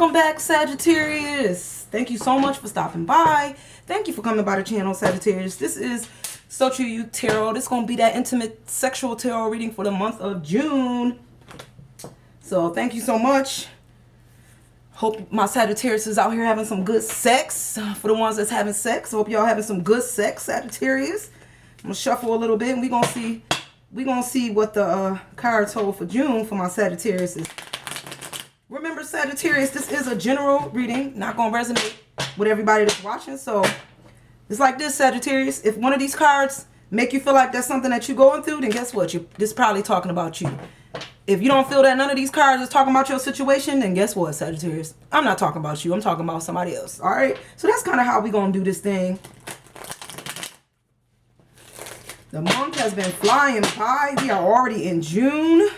Welcome back, Sagittarius. Thank you so much for stopping by. Thank you for coming by the channel, Sagittarius. This is So True You Tarot. This is going to be that intimate sexual tarot reading for the month of June. So thank you so much. Hope my Sagittarius is out here having some good sex. For the ones that's having sex, hope y'all having some good sex, Sagittarius. I'm going to shuffle a little bit and we're going to see what the cards hold for June for my Sagittarius. Remember, Sagittarius, this is a general reading, not going to resonate with everybody that's watching. So it's like this, Sagittarius. If one of these cards make you feel like that's something that you're going through, then guess what? This is probably talking about you. If you don't feel that none of these cards is talking about your situation, then guess what, Sagittarius? I'm not talking about you. I'm talking about somebody else. All right? So that's kind of how we're going to do this thing. The month has been flying by. We are already in June.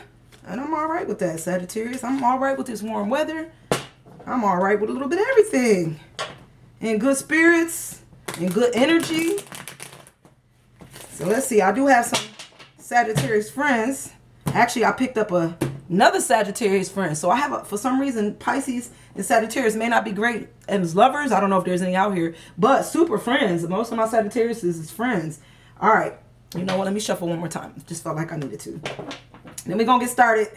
And I'm all right with that, Sagittarius. I'm all right with this warm weather. I'm all right with a little bit of everything. In good spirits, in good energy. So let's see. I do have some Sagittarius friends. Actually, I picked up another Sagittarius friend. So I have, for some reason, Pisces and Sagittarius may not be great as lovers. I don't know if there's any out here. But super friends. Most of my Sagittarius is friends. All right. You know what? Let me shuffle one more time. Just felt like I needed to. Then we're going to get started.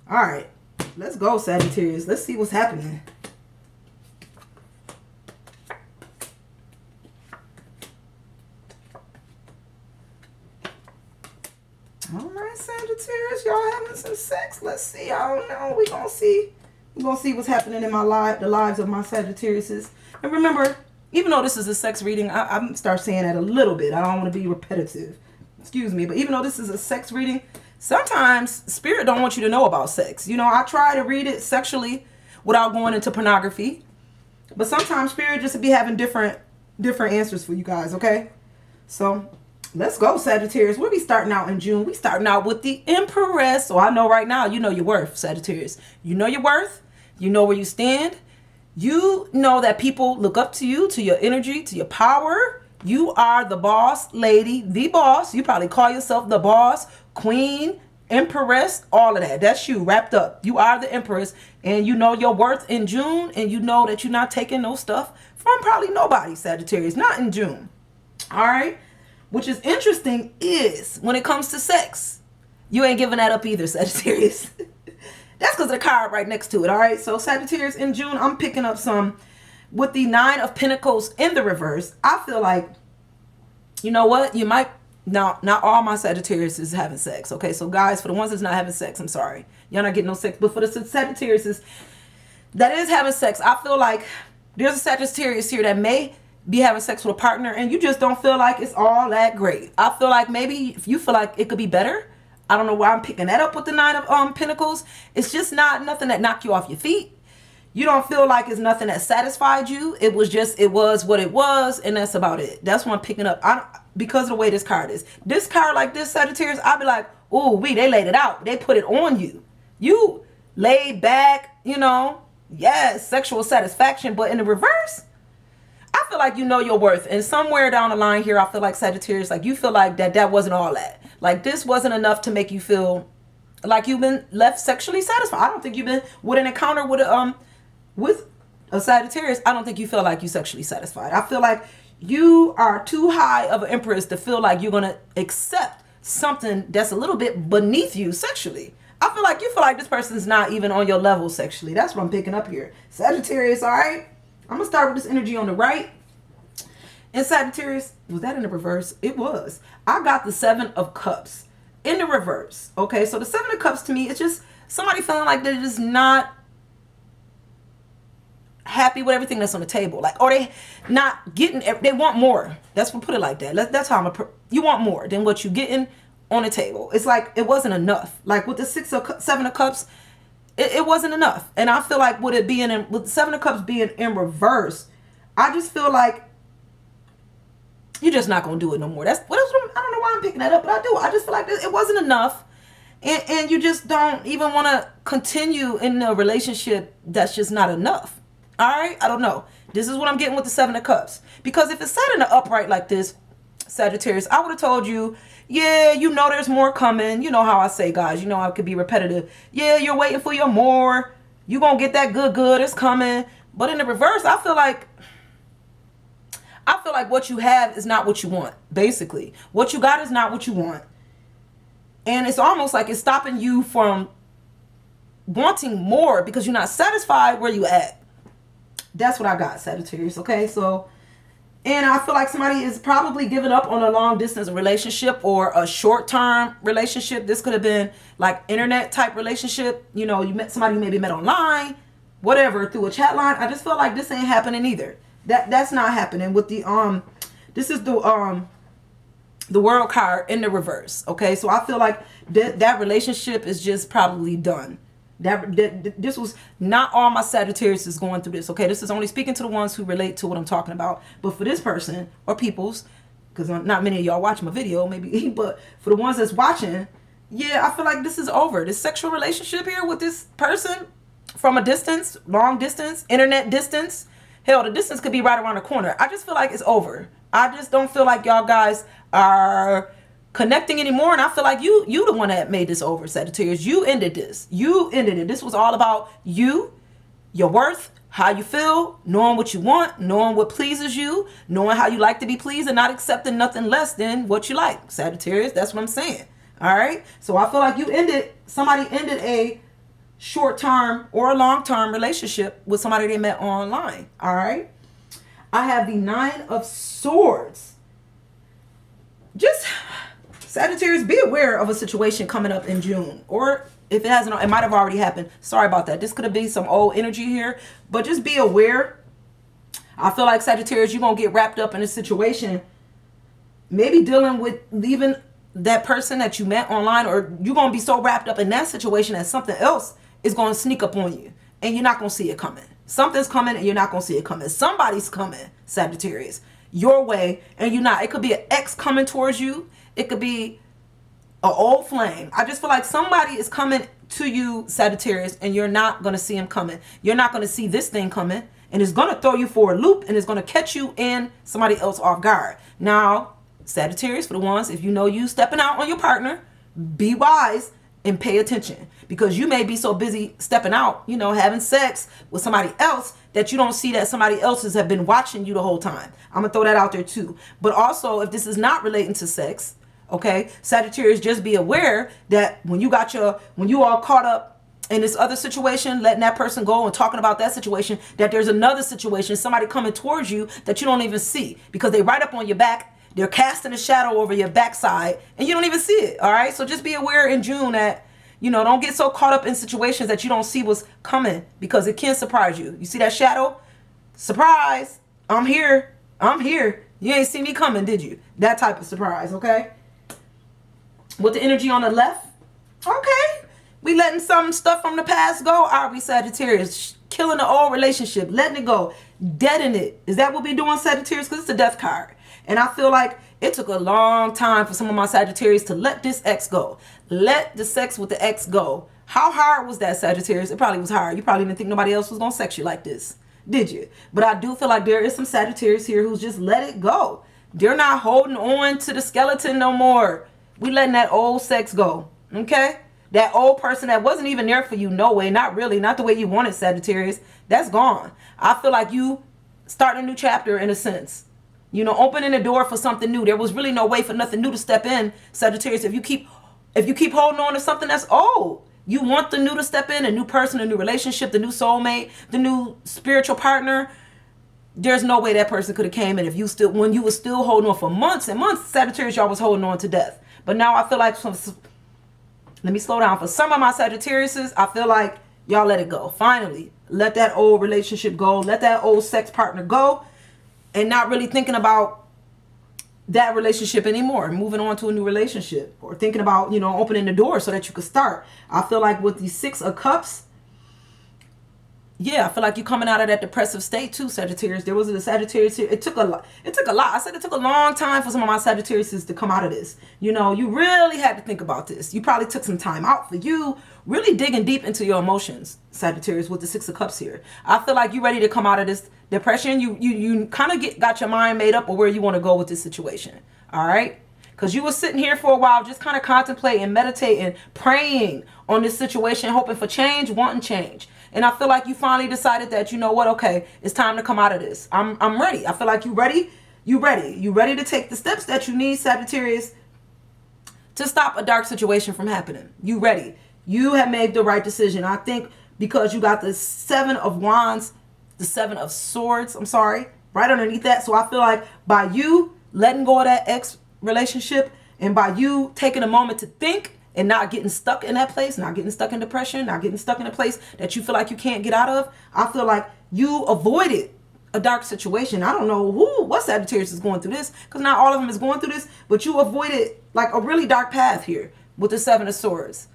All right. Let's go, Sagittarius. Let's see what's happening. All right, Sagittarius. Y'all having some sex. Let's see. I don't know. We're going to see. We're going to see what's happening in my life, the lives of my Sagittariuses. And remember, even though this is a sex reading, I'm start saying that a little bit. I don't want to be repetitive. Excuse me. But even though this is a sex reading, sometimes Spirit don't want you to know about sex. You know, I try to read it sexually without going into pornography. But sometimes Spirit just be having different answers for you guys, okay? So let's go, Sagittarius. We'll be starting out in June. We starting out with the Empress. So I know right now you know your worth, Sagittarius. You know your worth. You know where you stand. You know that people look up to you, to your energy, to your power. You are the boss lady, the boss. You probably call yourself the boss, queen, empress, all of that. That's you wrapped up. You are the empress and you know your worth in June and you know that you're not taking no stuff from probably nobody, Sagittarius, not in June. All right. Which is interesting is when it comes to sex, you ain't giving that up either, Sagittarius. That's because of the card right next to it. All right. So Sagittarius in June, I'm picking up some with the 9 of Pentacles in the reverse. I feel like, you know what? You might, not all my Sagittarius is having sex. Okay. So guys, for the ones that's not having sex, I'm sorry. Y'all not getting no sex. But for the Sagittarius that is having sex, I feel like there's a Sagittarius here that may be having sex with a partner and you just don't feel like it's all that great. I feel like maybe if you feel like it could be better. I don't know why I'm picking that up with the 9 of Pentacles. It's just not nothing that knocked you off your feet. You don't feel like it's nothing that satisfied you. It was what it was, and that's about it. That's what I'm picking up. Because of the way this card is. This card like this, Sagittarius, I'll be like, ooh, they laid it out. They put it on you. You laid back, you know. Yes, sexual satisfaction. But in the reverse, I feel like you know your worth. And somewhere down the line here, I feel like Sagittarius, like you feel like that wasn't all that. Like this wasn't enough to make you feel like you've been left sexually satisfied. I don't think you've been with an encounter with a Sagittarius. I don't think you feel like you sexually satisfied. I feel like you are too high of an empress to feel like you're going to accept something that's a little bit beneath you sexually. I feel like you feel like this person's not even on your level sexually. That's what I'm picking up here. Sagittarius, all right? I'm going to start with this energy on the right. And Sagittarius, was that in the reverse? It was. I got the 7 of Cups in the reverse. Okay, so the 7 of Cups to me, it's just somebody feeling like they're just not happy with everything that's on the table. Like, or they not getting, they want more. That's what, put it like that. That's how you want more than what you getting on the table. It's like it wasn't enough. Like with the 7 of Cups, it wasn't enough. And I feel like with the 7 of Cups being in reverse, I just feel like you're just not going to do it no more. I don't know why I'm picking that up, but I do. I just feel like it wasn't enough. And you just don't even want to continue in a relationship that's just not enough. All right? I don't know. This is what I'm getting with the 7 of Cups. Because if it's set in the upright like this, Sagittarius, I would have told you, Yeah, you know there's more coming. You know how I say, guys. You know how it could be repetitive. Yeah, you're waiting for your more. You gonna get that good. It's coming. But in the reverse, I feel like what you have is not what you want. Basically, what you got is not what you want, and it's almost like it's stopping you from wanting more because you're not satisfied where you at. That's what I got, Sagittarius. Okay, so, and I feel like somebody is probably giving up on a long distance relationship or a short term relationship. This could have been like internet type relationship. You know, you met somebody you maybe met online, whatever, through a chat line. I just feel like this ain't happening either. That's not happening with the this is the world card in the reverse. Okay, so I feel like that relationship is just probably done. That this was not all my Sagittarius is going through this. Okay, this is only speaking to the ones who relate to what I'm talking about. But for this person or people's, because not many of y'all watch my video, maybe, but for the ones that's watching, yeah, I feel like this is over. This sexual relationship here with this person from a distance, long distance, internet distance. Hell, the distance could be right around the corner. I just feel like it's over. I just don't feel like y'all guys are connecting anymore. And I feel like you the one that made this over, Sagittarius. You ended this. You ended it. This was all about you, your worth, how you feel, knowing what you want, knowing what pleases you, knowing how you like to be pleased, and not accepting nothing less than what you like, Sagittarius. That's what I'm saying. All right. So I feel like somebody ended a short-term or a long-term relationship with somebody they met online. All right. I have the 9 of Swords. Just Sagittarius, be aware of a situation coming up in June, or if it hasn't, it might have already happened. Sorry about that. This could have been some old energy here, but just be aware. I feel like Sagittarius, you're going to get wrapped up in a situation, maybe dealing with leaving that person that you met online, or you're going to be so wrapped up in that situation that something else is going to sneak up on you and you're not going to see it coming. Something's coming and you're not going to see it coming. Somebody's coming, Sagittarius, your way, and you're not. It could be an ex coming towards you. It could be an old flame. I just feel like somebody is coming to you, Sagittarius, and you're not going to see him coming. You're not going to see this thing coming, and it's going to throw you for a loop, and it's going to catch you and somebody else off guard. Now, Sagittarius, for the ones, if you know you stepping out on your partner, be wise and pay attention, because you may be so busy stepping out, you know, having sex with somebody else, that you don't see that somebody else's have been watching you the whole time. I'm gonna throw that out there too. But also, if this is not relating to sex, okay, Sagittarius, just be aware that when you all caught up in this other situation, letting that person go and talking about that situation, that there's another situation, somebody coming towards you that you don't even see, because they right up on your back. They're casting a shadow over your backside and you don't even see it. All right. So just be aware in June that, you know, don't get so caught up in situations that you don't see what's coming, because it can surprise you. You see that shadow? Surprise. I'm here. I'm here. You ain't see me coming, did you? That type of surprise. Okay. With the energy on the left. Okay. We letting some stuff from the past go. Are we, Sagittarius? Killing the old relationship. Letting it go. Deading it. Is that what we doing, Sagittarius? Because it's a death card. And I feel like it took a long time for some of my Sagittarius to let this ex go. Let the sex with the ex go. How hard was that, Sagittarius? It probably was hard. You probably didn't think nobody else was going to sex you like this, did you? But I do feel like there is some Sagittarius here who's just let it go. They're not holding on to the skeleton no more. We letting that old sex go, okay? That old person that wasn't even there for you, no way, not really, not the way you wanted, Sagittarius. That's gone. I feel like you starting a new chapter in a sense. You know, opening the door for something new. There was really no way for nothing new to step in, Sagittarius. If you keep holding on to something that's old, you want the new to step in, a new person, a new relationship, the new soulmate, the new spiritual partner. There's no way that person could have came in when you were still holding on for months and months. Sagittarius, y'all was holding on to death. But now I feel like let me slow down. For some of my Sagittariuses, I feel like y'all let it go. Finally, let that old relationship go. Let that old sex partner go. And not really thinking about that relationship anymore. Moving on to a new relationship. Or thinking about, you know, opening the door so that you could start. I feel like with the 6 of Cups, yeah, I feel like you're coming out of that depressive state too, Sagittarius. There was a Sagittarius here. It took a lot. I said it took a long time for some of my Sagittariuses to come out of this. You know, you really had to think about this. You probably took some time out for you. Really digging deep into your emotions, Sagittarius, with the 6 of Cups here. I feel like you're ready to come out of this depression. You kind of got your mind made up of where you want to go with this situation. All right. Because you were sitting here for a while just kind of contemplating, meditating, praying on this situation, hoping for change, wanting change. And I feel like you finally decided that, you know what, okay, it's time to come out of this. I'm ready. I feel like you ready. You ready. You ready to take the steps that you need, Sagittarius, to stop a dark situation from happening. You ready. You have made the right decision. I think because you got the 7 of Wands, the 7 of Swords, I'm sorry, right underneath that. So I feel like by you letting go of that ex relationship and by you taking a moment to think and not getting stuck in that place, not getting stuck in depression, not getting stuck in a place that you feel like you can't get out of, I feel like you avoided a dark situation. I don't know what Sagittarius is going through this, because not all of them is going through this, but you avoided like a really dark path here with the 7 of Swords.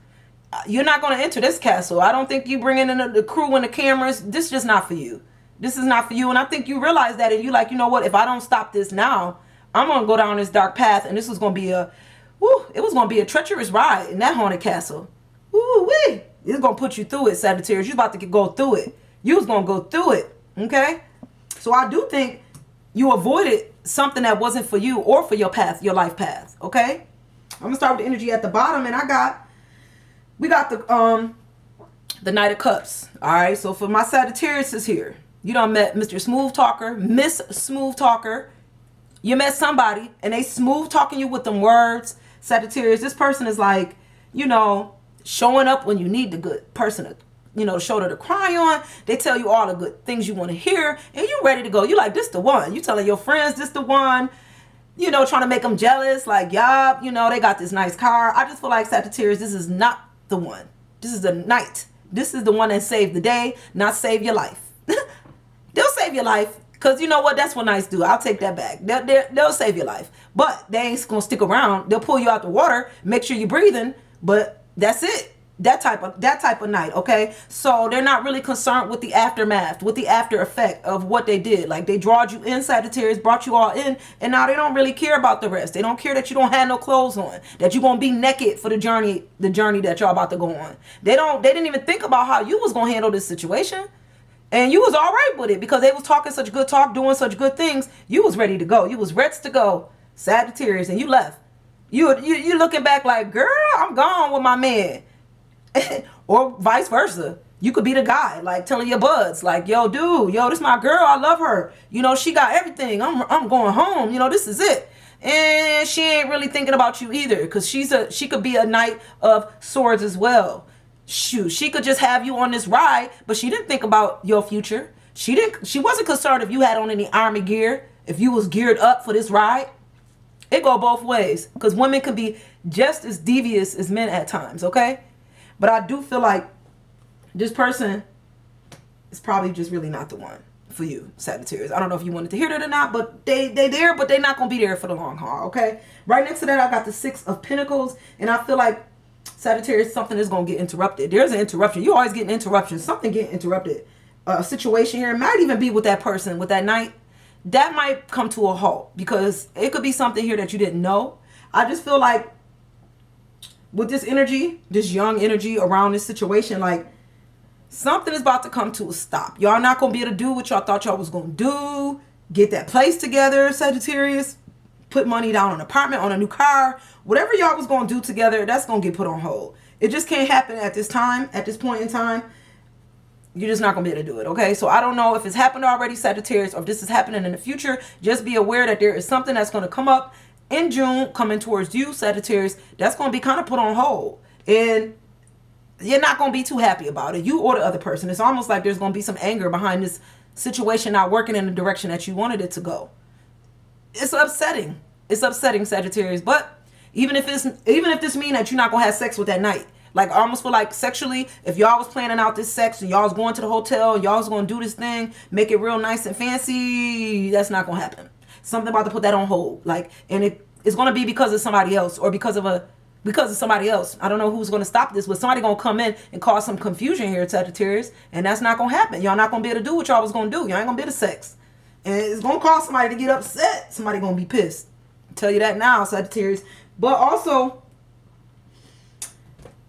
You're not going to enter this castle. I don't think you bringing in the crew and the cameras. This is just not for you. This is not for you. And I think you realize that, and you like, you know what, if I don't stop this now, I'm going to go down this dark path, and this was going to be it was going to be a treacherous ride in that haunted castle. Woo-wee. It's going to put you through it, Sagittarius. You're about to go through it. You was going to go through it, okay? So I do think you avoided something that wasn't for you or for your path, your life path, okay? I'm going to start with the energy at the bottom, and we got the Knight of Cups, all right? So for my Sagittarius is here. You done met Mr. Smooth Talker, Miss Smooth Talker. You met somebody, and they smooth talking you with them words. Sagittarius, this person is like, you know, showing up when you need the good person to, you know, shoulder to cry on. They tell you all the good things you want to hear, and you ready to go. You like, this the one. You telling your friends this the one. You know, trying to make them jealous. Like, yup, you know, they got this nice car. I just feel like Sagittarius, this is not the one. This is the knight. This is the one that saved the day, not save your life. They'll save your life. Because you know what? That's what knights do. I'll take that back. They'll save your life. But they ain't going to stick around. They'll pull you out the water, make sure you're breathing. But that's it. That type of knight, okay? So they're not really concerned with the aftermath, with the after effect of what they did. Like, they drawed you in, Sagittarius, brought you all in, and now they don't really care about the rest. They don't care that you don't have no clothes on, that you're going to be naked for the journey that y'all about to go on. They didn't even think about how you was going to handle this situation. And you was all right with it because they was talking such good talk, doing such good things. You was ready to go. You was ready to go, Sagittarius, and you left. You looking back like, girl, I'm gone with my man. Or vice versa. You could be the guy, like telling your buds, like, yo, dude, yo, this my girl. I love her. You know, she got everything. I'm going home. You know, this is it. And she ain't really thinking about you either, because she could be a Knight of Swords as well. Shoot, she could just have you on this ride, but she didn't think about your future. She wasn't concerned if you had on any army gear, if you was geared up for this ride. It go both ways, because women can be just as devious as men at times, okay? But I do feel like this person is probably just really not the one for you, Sagittarius. I don't know if you wanted to hear that or not, but they there, but they're not going to be there for the long haul, okay? Right next to that, I got the 6 of Pinnacles, and I feel like Sagittarius, something is going to get interrupted. There's an interruption. You always get an interruption. Something getting interrupted. A situation here. It might even be with that person, with that knight. That might come to a halt because it could be something here that you didn't know. I just feel like with this energy, this young energy around this situation, like something is about to come to a stop. Y'all not going to be able to do what y'all thought y'all was going to do. Get that place together, Sagittarius. Put money down on an apartment, on a new car. Whatever y'all was going to do together, that's going to get put on hold. It just can't happen at this time, at this point in time. You're just not going to be able to do it, okay? So I don't know if it's happened already, Sagittarius, or if this is happening in the future. Just be aware that there is something that's going to come up in June, coming towards you, Sagittarius, that's going to be kind of put on hold. And you're not going to be too happy about it. You or the other person. It's almost like there's going to be some anger behind this situation not working in the direction that you wanted it to go. It's upsetting. It's upsetting, Sagittarius. But even if this means that you're not gonna have sex with that knight, like I almost feel like sexually, if y'all was planning out this sex and y'all was going to the hotel, y'all was gonna do this thing, make it real nice and fancy, that's not gonna happen. Something about to put that on hold. Like, and it's gonna be because of somebody else or because of somebody else. I don't know who's gonna stop this, but somebody gonna come in and cause some confusion here, Sagittarius, and that's not gonna happen. Y'all not gonna be able to do what y'all was gonna do. Y'all ain't gonna be able to sex. And it's going to cause somebody to get upset. Somebody going to be pissed. I'll tell you that now, Sagittarius. But also,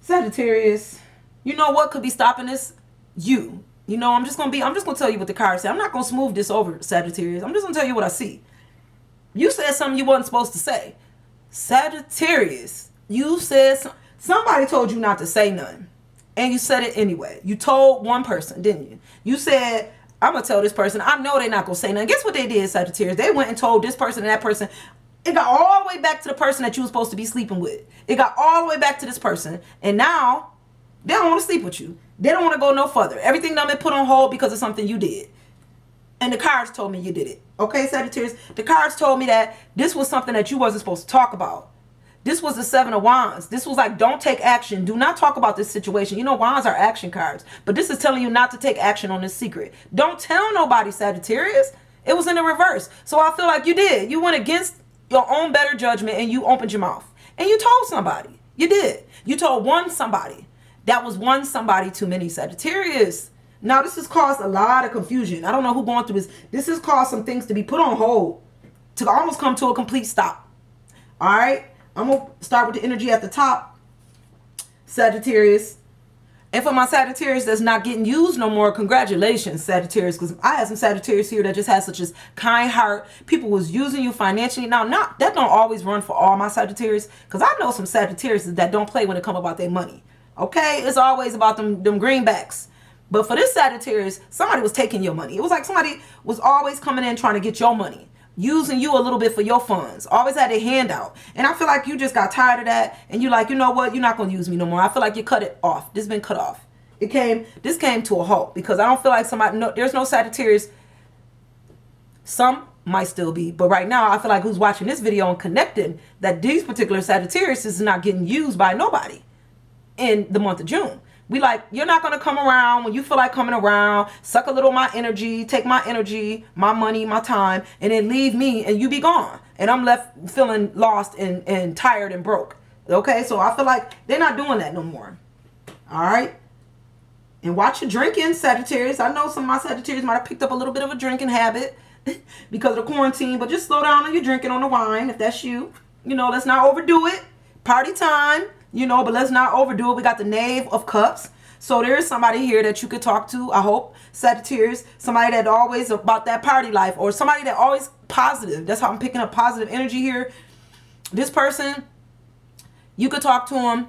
Sagittarius, you know what could be stopping this? You. You know, I'm just going to tell you what the cards say. I'm not going to smooth this over, Sagittarius. I'm just going to tell you what I see. You said something you wasn't supposed to say. Sagittarius, you said somebody told you not to say nothing, and you said it anyway. You told one person, didn't you? You said, I'm gonna tell this person. I know they're not gonna say nothing. Guess what they did, Sagittarius? They went and told this person and that person. It got all the way back to the person that you were supposed to be sleeping with. It got all the way back to this person, and now they don't want to sleep with you. They don't want to go no further. Everything done been put on hold because of something you did. And the cards told me you did it. Okay, Sagittarius? The cards told me that this was something that you wasn't supposed to talk about. This was the 7 of Wands. This was like, don't take action. Do not talk about this situation. You know, Wands are action cards. But this is telling you not to take action on this secret. Don't tell nobody, Sagittarius. It was in the reverse. So I feel like you did. You went against your own better judgment and you opened your mouth. And you told somebody. You did. You told one somebody. That was one somebody too many, Sagittarius. Now, this has caused a lot of confusion. I don't know who going through this. This has caused some things to be put on hold, to almost come to a complete stop. All right? I'm going to start with the energy at the top, Sagittarius. And for my Sagittarius that's not getting used no more, congratulations, Sagittarius. Because I had some Sagittarius here that just had such a kind heart. People was using you financially. Now, that don't always run for all my Sagittarius. Because I know some Sagittarius that don't play when it come about their money. Okay? It's always about them greenbacks. But for this Sagittarius, somebody was taking your money. It was like somebody was always coming in trying to get your money. Using you a little bit for your funds. Always had a handout. And I feel like you just got tired of that. And you're like, you know what? You're not going to use me no more. I feel like you cut it off. This has been cut off. This came to a halt. Because I don't feel like there's no Sagittarius. Some might still be. But right now, I feel like who's watching this video and connecting that these particular Sagittarius is not getting used by nobody in the month of June. We like, you're not going to come around when you feel like coming around, suck a little of my energy, take my energy, my money, my time, and then leave me and you be gone. And I'm left feeling lost and tired and broke. Okay, so I feel like they're not doing that no more. All right. And watch your drinking, Sagittarius. I know some of my Sagittarius might have picked up a little bit of a drinking habit because of the quarantine, but just slow down on your drinking on the wine if that's you. You know, let's not overdo it. Party time. You know, but let's not overdo it. We got the Knave of Cups. So there is somebody here that you could talk to, I hope, Sagittarius. Somebody that always about that party life, or somebody that always positive. That's how I'm picking up positive energy here. This person, you could talk to them.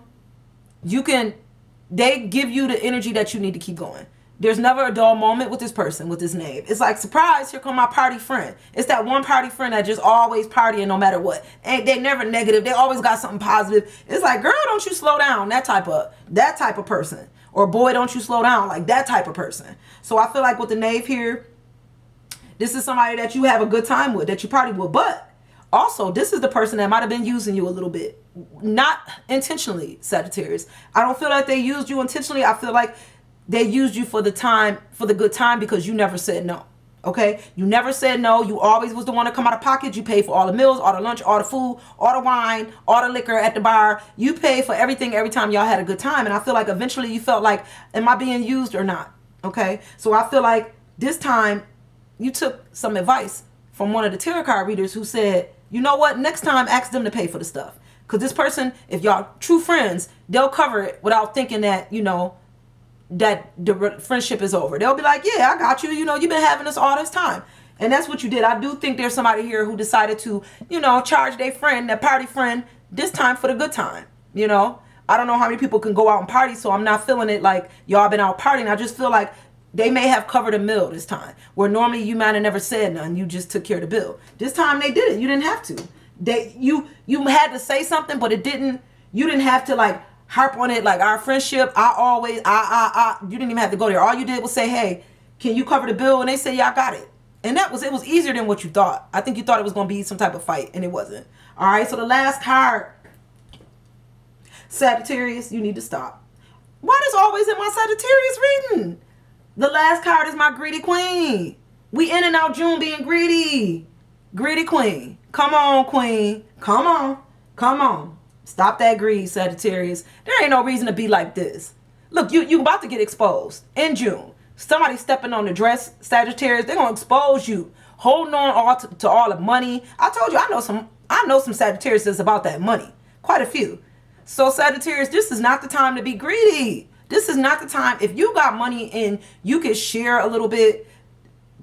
They give you the energy that you need to keep going. There's never a dull moment with this person, with this Knave. It's like, surprise, here come my party friend. It's that one party friend that just always partying no matter what. And they never negative. They always got something positive. It's like, girl, don't you slow down. That type of person. Or boy, don't you slow down. Like that type of person. So I feel like with the Knave here, this is somebody that you have a good time with, that you party with. But also, this is the person that might have been using you a little bit. Not intentionally, Sagittarius. I don't feel like they used you intentionally. I feel like they used you for the good time because you never said no. Okay? You never said no. You always was the one to come out of pocket. You paid for all the meals, all the lunch, all the food, all the wine, all the liquor at the bar. You paid for everything every time y'all had a good time. And I feel like eventually you felt like, am I being used or not? Okay? So I feel like this time you took some advice from one of the tarot card readers who said, you know what? Next time, ask them to pay for the stuff. Because this person, if y'all true friends, they'll cover it without thinking that, you know, that the friendship is over. They'll be like, yeah, I got you. You know, you've been having this all this time. And that's what you did. I do think there's somebody here who decided to, you know, charge their friend, their party friend, this time for the good time. You know, I don't know how many people can go out and party, so I'm not feeling it like y'all been out partying. I just feel like they may have covered a meal this time, where normally you might have never said nothing. You just took care of the bill. This time they did it. You didn't have to. You had to say something, but you didn't have to like harp on it like our friendship. You didn't even have to go there. All you did was say, hey, can you cover the bill? And they say, yeah, I got it. And it was easier than what you thought. I think you thought it was going to be some type of fight, and it wasn't. All right, so the last card, Sagittarius, you need to stop. Why does always in my Sagittarius reading? The last card is my greedy queen. We in and out June being greedy. Greedy queen. Come on, queen. Come on. Come on. Stop that greed, Sagittarius. There ain't no reason to be like this. Look, you about to get exposed in June. Somebody stepping on the dress, Sagittarius, they're going to expose you. Holding on to all the money. I told you, I know some Sagittarius that's about that money. Quite a few. So Sagittarius, this is not the time to be greedy. This is not the time. If you got money and you can share a little bit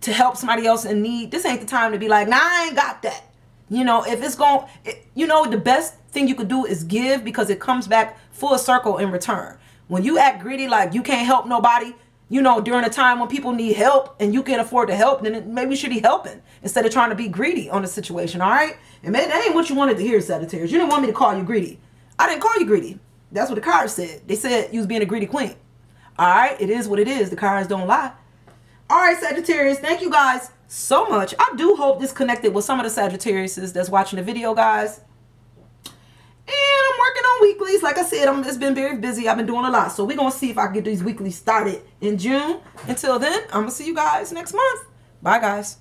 to help somebody else in need, this ain't the time to be like, nah, I ain't got that. You know, if it's going, you know, the best thing you could do is give, because it comes back full circle in return. When you act greedy, like you can't help nobody, you know, during a time when people need help and you can't afford to help, then maybe you should be helping instead of trying to be greedy on the situation. All right. And maybe that ain't what you wanted to hear, Sagittarius. You didn't want me to call you greedy. I didn't call you greedy. That's what the cards said. They said you was being a greedy queen. All right. It is what it is. The cards don't lie. All right, Sagittarius. Thank you guys so much. I do hope this connected with some of the Sagittariuses that's watching the video, guys. And I'm working on weeklies. Like I said, it's been very busy. I've been doing a lot. So we're going to see if I can get these weeklies started in June. Until then, I'm going to see you guys next month. Bye, guys.